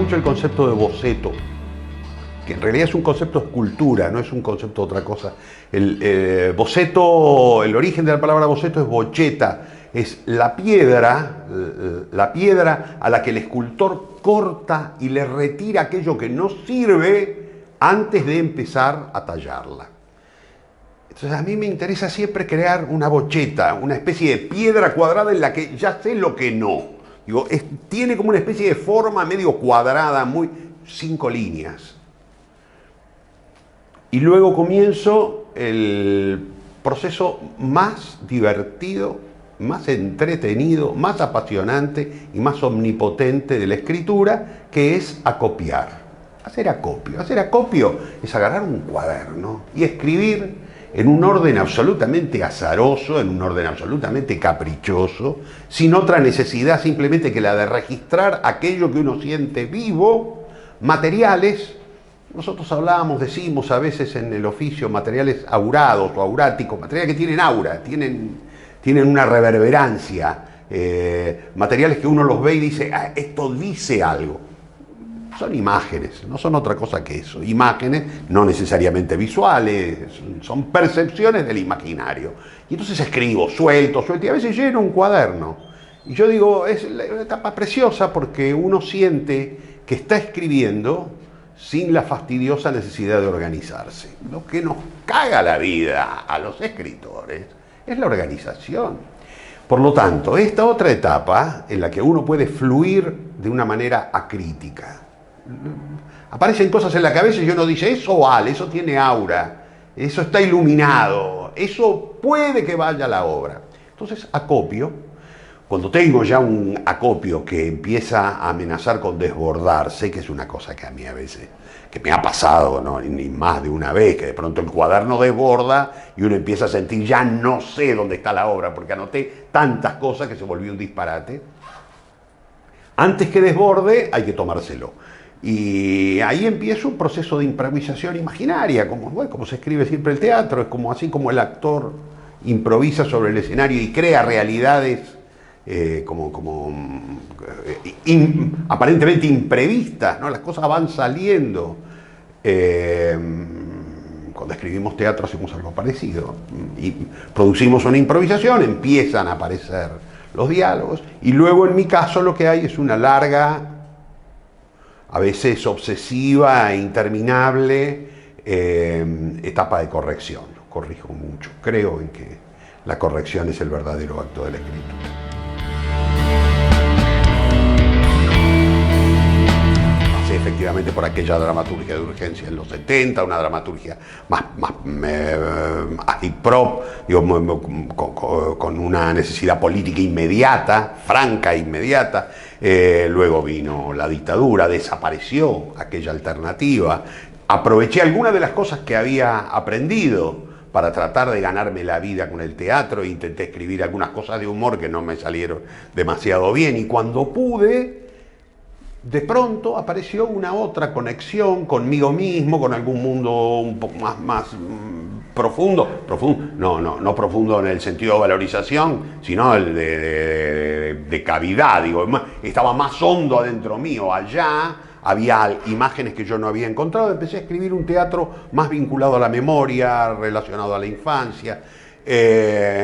mucho el concepto de boceto, que en realidad es un concepto de escultura, no es un concepto de otra cosa. Boceto, el origen de la palabra boceto es bocheta, es la piedra a la que el escultor corta y le retira aquello que no sirve antes de empezar a tallarla. Entonces a mí me interesa siempre crear una bocheta, una especie de piedra cuadrada en la que ya sé lo que no. Digo, tiene como una especie de forma medio cuadrada, 5 líneas. Y luego comienzo el proceso más divertido, más entretenido, más apasionante y más omnipotente de la escritura, que es acopiar. Hacer acopio. Hacer acopio es agarrar un cuaderno y escribir en un orden absolutamente azaroso, en un orden absolutamente caprichoso, sin otra necesidad simplemente que la de registrar aquello que uno siente vivo, materiales. Nosotros decimos a veces en el oficio materiales aurados o auráticos, materiales que tienen aura, tienen una reverberancia, materiales que uno los ve y dice, esto dice algo. Son imágenes, no son otra cosa que eso. Imágenes no necesariamente visuales, son percepciones del imaginario. Y entonces escribo, suelto, y a veces lleno un cuaderno. Y yo digo, es una etapa preciosa porque uno siente que está escribiendo sin la fastidiosa necesidad de organizarse. Lo que nos caga la vida a los escritores es la organización. Por lo tanto, esta otra etapa en la que uno puede fluir de una manera acrítica. Aparecen cosas en la cabeza y uno dice, eso vale, eso tiene aura, eso está iluminado, eso puede que vaya a la obra. Entonces acopio. Cuando tengo ya un acopio que empieza a amenazar con desbordarse, que es una cosa que a mí a veces, que me ha pasado, ¿no? Ni más de una vez, que de pronto el cuaderno desborda y uno empieza a sentir, ya no sé dónde está la obra, porque anoté tantas cosas que se volvió un disparate. Antes que desborde, hay que tomárselo. Y ahí empieza un proceso de improvisación imaginaria, como se escribe siempre el teatro, es así como el actor improvisa sobre el escenario y crea realidades aparentemente imprevistas, ¿no? Las cosas van saliendo. Cuando escribimos teatro hacemos algo parecido y producimos una improvisación, empiezan a aparecer los diálogos y luego en mi caso lo que hay es una larga, a veces obsesiva e interminable etapa de corrección. Corrijo mucho, creo en que la corrección es el verdadero acto de la escritura. Efectivamente por aquella dramaturgia de urgencia en los 70, una dramaturgia más agitprop, con una necesidad política inmediata, franca e inmediata. Luego vino la dictadura, desapareció aquella alternativa. Aproveché algunas de las cosas que había aprendido para tratar de ganarme la vida con el teatro e intenté escribir algunas cosas de humor que no me salieron demasiado bien. Y cuando pude, de pronto apareció una otra conexión conmigo mismo, con algún mundo un poco más profundo, no profundo en el sentido de valorización, sino de cavidad, estaba más hondo adentro mío. Allá había imágenes que yo no había encontrado, empecé a escribir un teatro más vinculado a la memoria, relacionado a la infancia.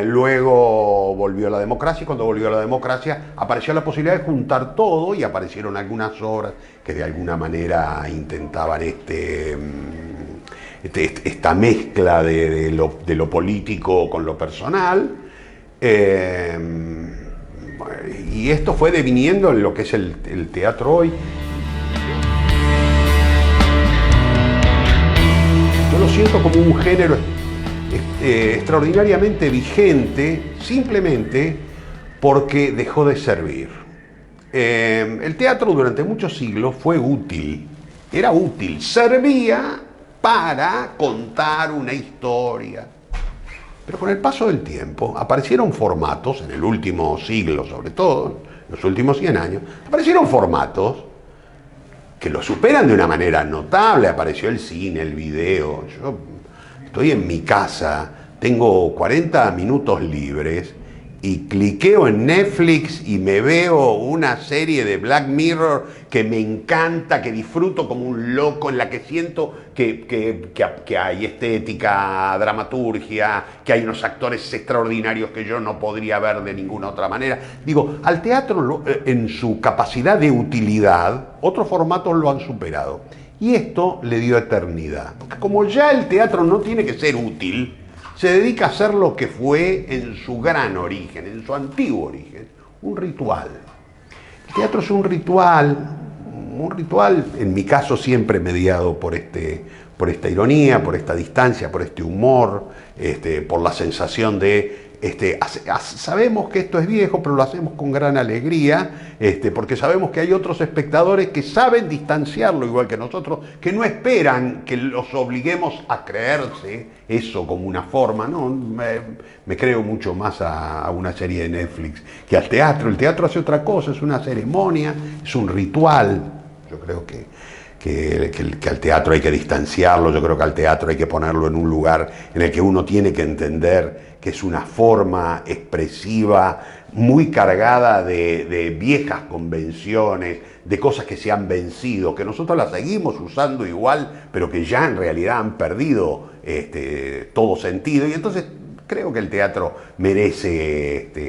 Luego volvió la democracia y cuando volvió la democracia apareció la posibilidad de juntar todo y aparecieron algunas obras que de alguna manera intentaban esta mezcla de lo político con lo personal. Y esto fue deviniendo en lo que es el teatro hoy. Yo lo siento como un género extraordinariamente vigente, simplemente porque dejó de servir. El teatro durante muchos siglos fue útil, era útil, servía para contar una historia. Pero con el paso del tiempo aparecieron formatos, en el último siglo sobre todo, en los últimos 100 años, aparecieron formatos que lo superan de una manera notable. Apareció el cine, el video. Yo estoy en mi casa, tengo 40 minutos libres y cliqueo en Netflix y me veo una serie de Black Mirror que me encanta, que disfruto como un loco, en la que siento que hay estética, dramaturgia, que hay unos actores extraordinarios que yo no podría ver de ninguna otra manera. Digo, al teatro en su capacidad de utilidad, otros formatos lo han superado. Y esto le dio eternidad. Porque como ya el teatro no tiene que ser útil, se dedica a hacer lo que fue en su gran origen, en su antiguo origen, un ritual. El teatro es un ritual, en mi caso siempre mediado por esta ironía, por esta distancia, por este humor, por la sensación de sabemos que esto es viejo, pero lo hacemos con gran alegría, porque sabemos que hay otros espectadores que saben distanciarlo igual que nosotros, que no esperan que los obliguemos a creerse eso como una forma. No, me creo mucho más a una serie de Netflix que al teatro. El teatro hace otra cosa, es una ceremonia, es un ritual. Yo creo que al teatro hay que distanciarlo, yo creo que al teatro hay que ponerlo en un lugar en el que uno tiene que entender que es una forma expresiva muy cargada de viejas convenciones, de cosas que se han vencido, que nosotros las seguimos usando igual, pero que ya en realidad han perdido todo sentido. Y entonces creo que el teatro merece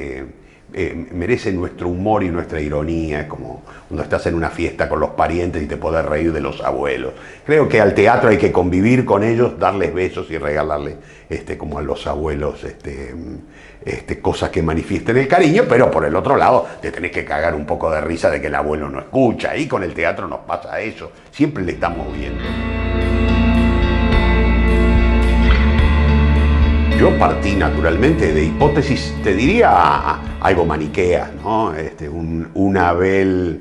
nuestro humor y nuestra ironía, como cuando estás en una fiesta con los parientes y te podés reír de los abuelos. Creo que al teatro hay que convivir con ellos, darles besos y regalarles, como a los abuelos, cosas que manifiesten el cariño, pero por el otro lado te tenés que cagar un poco de risa de que el abuelo no escucha, y con el teatro nos pasa eso, siempre le estamos viendo. Yo partí naturalmente de hipótesis, te diría, algo maniqueas, ¿no? Un Abel,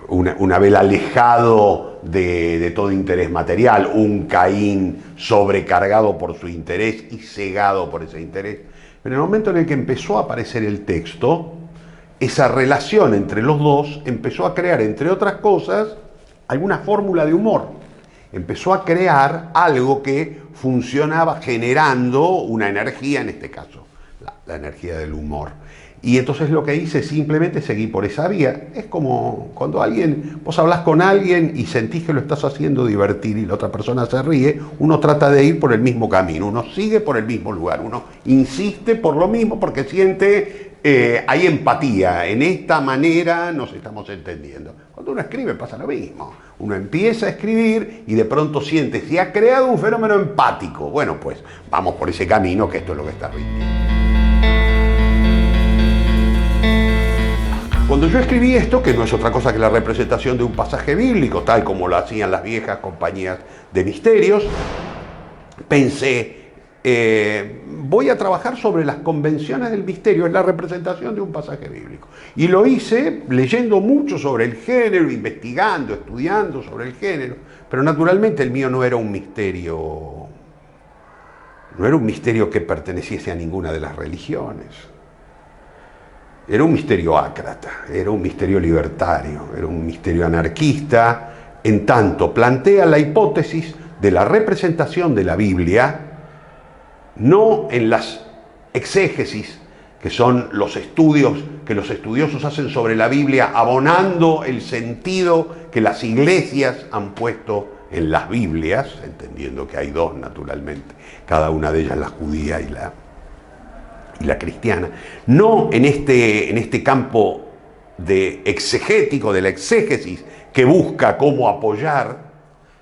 un Abel alejado de todo interés material, un Caín sobrecargado por su interés y cegado por ese interés. Pero en el momento en el que empezó a aparecer el texto, esa relación entre los dos empezó a crear, entre otras cosas, alguna fórmula de humor. Empezó a crear algo que funcionaba generando una energía, en este caso, la energía del humor. Y entonces lo que hice simplemente seguí por esa vía. Es como cuando vos hablás con alguien y sentís que lo estás haciendo divertir y la otra persona se ríe, uno trata de ir por el mismo camino, uno sigue por el mismo lugar, uno insiste por lo mismo porque siente, hay empatía, en esta manera nos estamos entendiendo. Cuando uno escribe pasa lo mismo. Uno empieza a escribir y de pronto siente, se ha creado un fenómeno empático. Bueno, pues vamos por ese camino, que esto es lo que está rindiendo. Cuando yo escribí esto, que no es otra cosa que la representación de un pasaje bíblico, tal como lo hacían las viejas compañías de misterios, pensé, voy a trabajar sobre las convenciones del misterio en la representación de un pasaje bíblico. Y lo hice leyendo mucho sobre el género, investigando, estudiando sobre el género, pero naturalmente el mío no era un misterio que perteneciese a ninguna de las religiones. Era un misterio ácrata, era un misterio libertario, era un misterio anarquista, en tanto plantea la hipótesis de la representación de la Biblia, no en las exégesis, que son los estudios que los estudiosos hacen sobre la Biblia, abonando el sentido que las iglesias han puesto en las Biblias, entendiendo que hay dos naturalmente, cada una de ellas la judía y la cristiana, no en este campo exegético, de la exégesis, que busca cómo apoyar,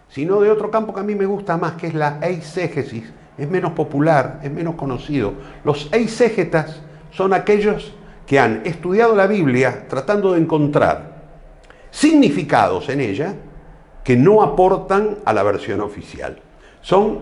sino de otro campo que a mí me gusta más, que es la eisegesis. Es menos popular, es menos conocido. Los eisegetas son aquellos que han estudiado la Biblia tratando de encontrar significados en ella que no aportan a la versión oficial. Son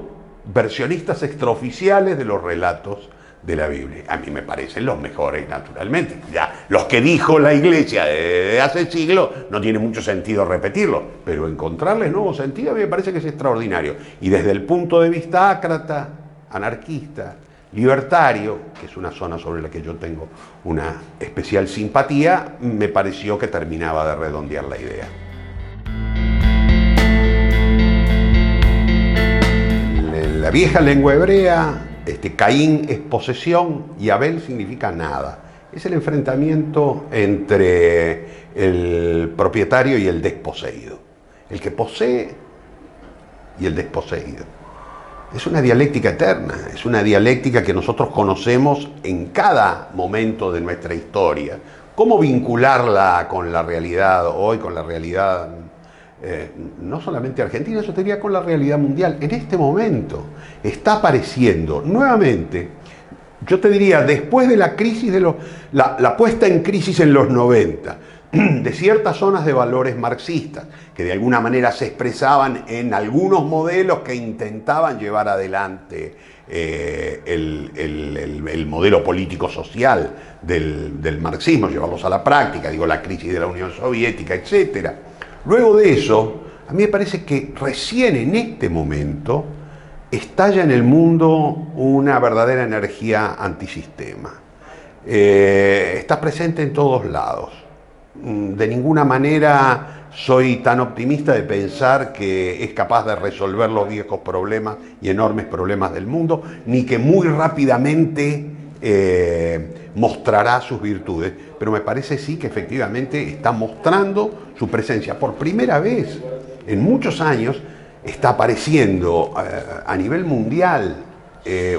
versionistas extraoficiales de los relatos de la Biblia. A mí me parecen los mejores, naturalmente. Ya, los que dijo la Iglesia de hace siglos, no tiene mucho sentido repetirlo, pero encontrarles nuevo sentido a mí me parece que es extraordinario. Y desde el punto de vista ácrata, anarquista, libertario, que es una zona sobre la que yo tengo una especial simpatía, me pareció que terminaba de redondear la idea. La vieja lengua hebrea Caín es posesión y Abel significa nada. Es el enfrentamiento entre el propietario y el desposeído. El que posee y el desposeído. Es una dialéctica eterna, es una dialéctica que nosotros conocemos en cada momento de nuestra historia. ¿Cómo vincularla con la realidad hoy, con la realidad no solamente argentina, yo te diría con la realidad mundial? En este momento está apareciendo nuevamente, yo te diría, después de la crisis, la puesta en crisis en los 90, de ciertas zonas de valores marxistas, que de alguna manera se expresaban en algunos modelos que intentaban llevar adelante el modelo político-social del marxismo, llevarlos a la práctica, digo, la crisis de la Unión Soviética, etc. Luego de eso, a mí me parece que recién en este momento estalla en el mundo una verdadera energía antisistema. Está presente en todos lados. De ninguna manera soy tan optimista de pensar que es capaz de resolver los viejos problemas y enormes problemas del mundo, ni que muy rápidamente mostrará sus virtudes, pero me parece sí que efectivamente está mostrando su presencia. Por primera vez en muchos años está apareciendo a nivel mundial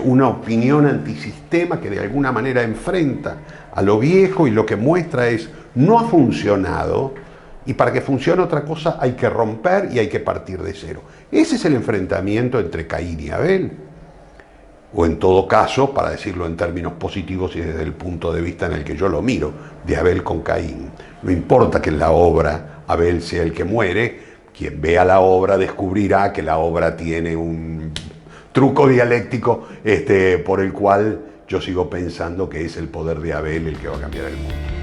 una opinión antisistema que de alguna manera enfrenta a lo viejo y lo que muestra es: no ha funcionado, y para que funcione otra cosa hay que romper y hay que partir de cero. Ese es el enfrentamiento entre Caín y Abel, o en todo caso, para decirlo en términos positivos y desde el punto de vista en el que yo lo miro, de Abel con Caín. No importa que en la obra Abel sea el que muere, quien vea la obra descubrirá que la obra tiene un truco dialéctico por el cual yo sigo pensando que es el poder de Abel el que va a cambiar el mundo.